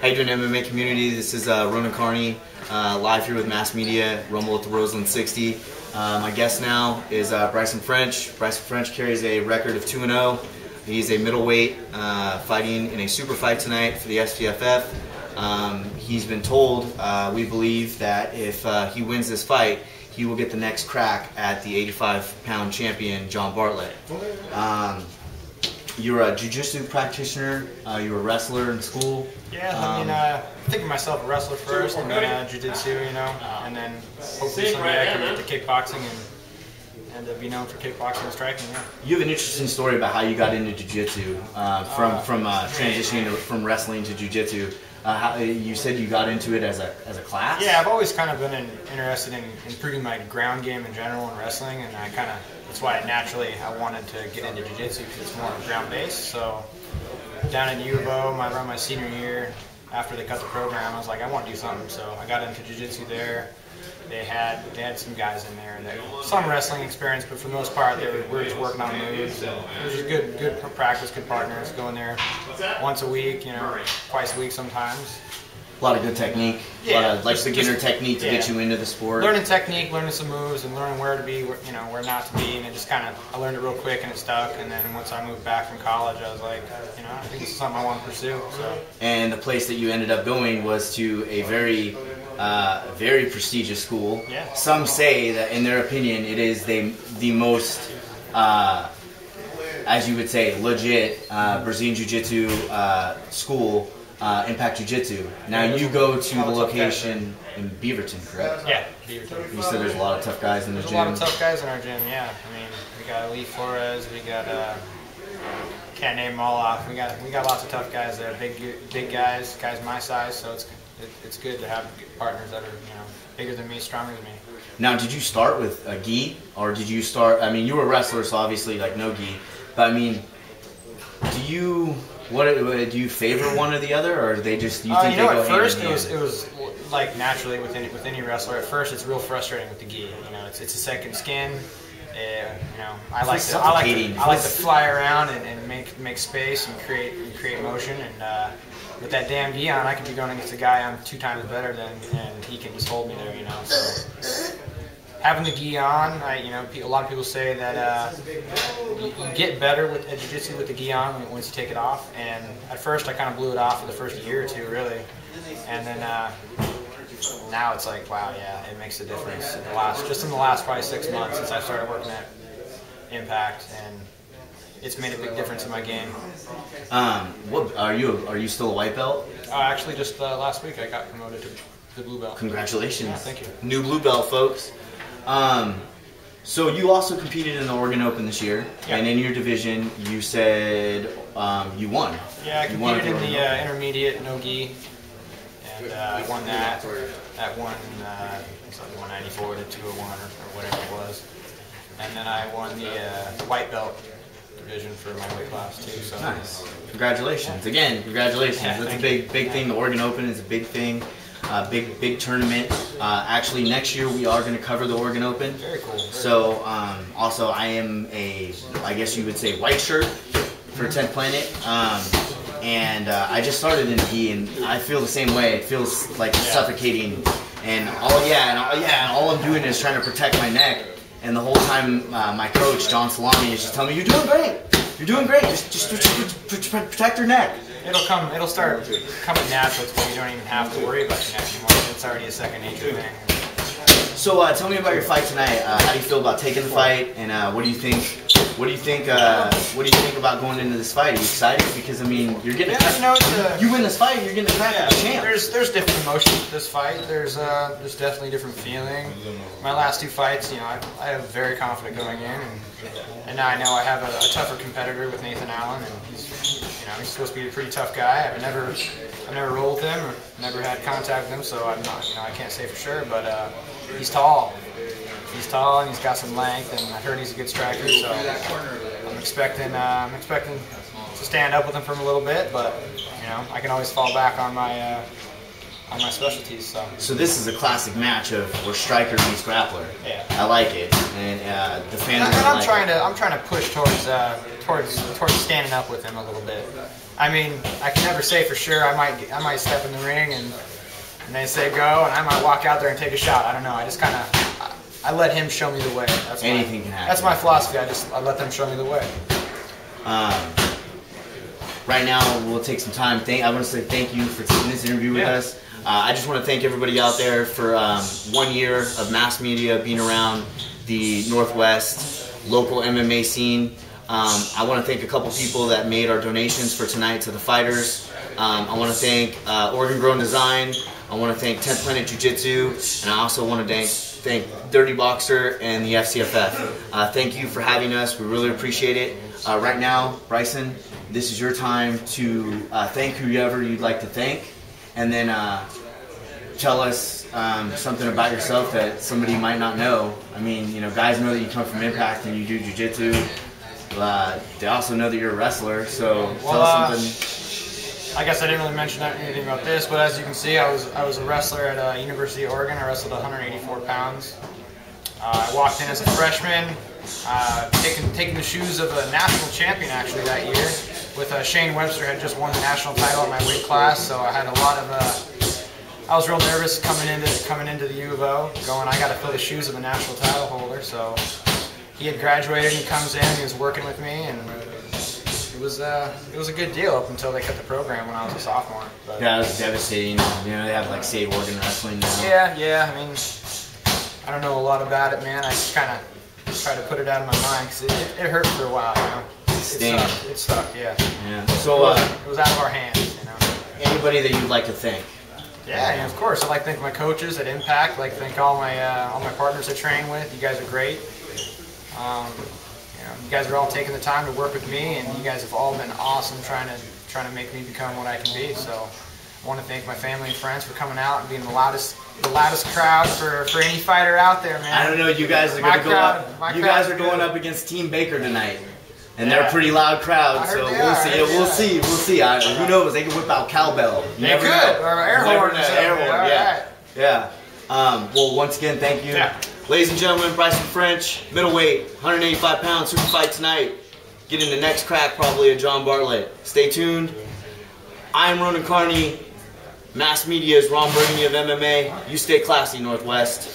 How you doing, MMA community? This is Ronin live here with MMASSmedia, Rumble at the Roseland 60. My guest now is Bryson French. Bryson French carries a record of 2-0. He's a middleweight fighting in a super fight tonight for the FCFF. He's been told, we believe, that if he wins this fight, he will get the next crack at the 85-pound champion, John Bartlett. You're a jiu-jitsu practitioner, you're a wrestler in school. Yeah, I mean, I think of myself a wrestler first, and then jiu-jitsu, you know, and then hopefully someday I can get to kickboxing and be known for kickboxing and striking. Yeah. You have an interesting story about how you got into jiu-jitsu, from transitioning from wrestling to jiu-jitsu. You said you got into it as a class? Yeah, I've always kind of been interested in improving my ground game in general in wrestling, and that's why naturally I wanted to get into jiu-jitsu because it's more ground-based. So down at U of O, around my senior year, after they cut the program, I was like, I want to do something. So I got into jiu-jitsu there. They had some guys in there, and some wrestling experience, but for the most part, we were just working on moves. And it was just good practice, good partners. Going there once a week, you know, twice a week sometimes. A lot of good technique, yeah, a lot of like beginner technique to get you into the sport. Learning technique, learning some moves, and learning where to be, you know, where not to be, and it just kind of, I learned it real quick and it stuck. And then once I moved back from college, I was like, you know, I think this is something I want to pursue. So. And the place that you ended up going was to a very prestigious school. Yeah. Some say that, in their opinion, it is the most, as you would say, legit Brazilian Jiu-Jitsu school. Impact Jiu-Jitsu. Now you go to the location in Beaverton, correct? Yeah, Beaverton. You said there's a lot of tough guys in the gym. There's a lot of tough guys in our gym, yeah. I mean, we got Elite Flores, we got, can't name them all off. We got lots of tough guys there, big guys my size, so it's good to have partners that are, you know, bigger than me, stronger than me. Now, did you start with a gi, or did you start, I mean, you were a wrestler, so obviously, like, no gi, but I mean, do you favor one or the other, or they just, you think they go hand in hand? At first it was like naturally with any wrestler. At first, it's real frustrating with the gi. You know, it's a second skin. You know, I like to fly around and make space and create motion. And with that damn gi on, I could be going against a guy I'm 2 times better than, and he can just hold me there. You know, so. Having the gi on, you know, a lot of people say that you get better with jiu-jitsu with the gi on once you take it off. And at first, I kind of blew it off for the first year or 2, really. And then now it's like, wow, yeah, it makes a difference. In the last probably 6 months since I started working at Impact, and it's made a big difference in my game. What are you still a white belt? Actually, just last week I got promoted to the blue belt. Congratulations! Yeah, thank you. New blue belt, folks. So you also competed in the Oregon Open this year, yeah. And in your division, you said you won. Yeah, I competed in the intermediate no gi, and I won that. That won it's like 194 to 201 or whatever it was, and then I won the white belt division for my weight class too. So nice. Congratulations again. Congratulations. Yeah, that's a big thing. The Oregon Open is a big thing. Big tournament. Actually, next year we are going to cover the Oregon Open. Very cool. So, also I am I guess you would say, white shirt for 10th Planet. And I just started in gi, and I feel the same way. It feels like suffocating. And all I'm doing is trying to protect my neck. And the whole time, my coach John Salami is just telling me, "You're doing great. You're doing great. Just protect your neck." It'll start coming natural to where you don't even have to worry about your neck anymore. It's already a second nature thing. So tell me about your fight tonight. How do you feel about taking the fight, and what do you think? What do you think about going into this fight? Are you excited? Because I mean, you're getting you win this fight, you're getting the crack at the champ. There's different emotions with this fight. There's definitely different feeling. My last 2 fights, you know, I am very confident going in, and now I know I have a tougher competitor with Nathan Allen, and he's supposed to be a pretty tough guy. I've never rolled with him, or never had contact with him, so I'm not, I can't say for sure. But he's tall. He's tall, and he's got some length, and I heard he's a good striker. So I'm expecting to stand up with him for a little bit. But you know, I can always fall back on my specialties. So this is a classic match of where striker meets grappler. Yeah. I like it, and the fans. I'm trying to push towards standing up with him a little bit. I mean, I can never say for sure. I might step in the ring and they say go, and I might walk out there and take a shot. I don't know. I just kind of I let him show me the way. Anything can happen. That's my philosophy. I let them show me the way. Right now, we'll take some time. I want to say thank you for taking this interview with us. I just want to thank everybody out there for 1 year of mass media being around the Northwest local MMA scene. I want to thank a couple people that made our donations for tonight to the fighters. I want to thank Oregon Grown Design. I want to thank 10th Planet Jiu-Jitsu, and I also want to thank Dirty Boxer and the FCFF. Thank you for having us. We really appreciate it. Right now, Bryson, this is your time to thank whoever you'd like to thank, and then tell us something about yourself that somebody might not know. I mean, you know, guys know that you come from Impact and you do jiu-jitsu. They also know that you're a wrestler, so tell us something. I guess I didn't really mention anything about this, but as you can see, I was a wrestler at University of Oregon. I wrestled 184 pounds. I walked in as a freshman, taking the shoes of a national champion actually that year. With Shane Webster had just won the national title in my weight class, so I had a lot of. I was real nervous coming into the U of O, going I got to fill the shoes of the national title holder. So he had graduated, and he comes in, he was working with me, and it was a good deal up until they cut the program when I was a sophomore. But yeah, it was devastating. You know, they have like state Oregon wrestling now. Yeah. I mean, I don't know a lot about it, man. I just kind of try to put it out of my mind because it hurt for a while, you know. It stuck, yeah. So it was out of our hands, you know. Anybody that you'd like to thank? Yeah, of course. I'd like to thank my coaches at Impact. I'd like to thank all my partners I train with. You guys are great. You guys are all taking the time to work with me, and you guys have all been awesome trying to make me become what I can be. So I want to thank my family and friends for coming out and being the loudest crowd for any fighter out there, man. I don't know. You guys are going to go up. You guys are going up against Team Baker tonight. And they're a pretty loud crowd, so we'll see. Who knows? They can whip out cowbell. They could, or air horn. Yeah. Well, once again, thank you. Yeah. Ladies and gentlemen, Bryson French, middleweight, 185 pounds, super fight tonight. Getting the next crack probably at John Bartlett. Stay tuned. I am Ronin Carney. Mass Media is Ron Burgundy of MMA. You stay classy, Northwest.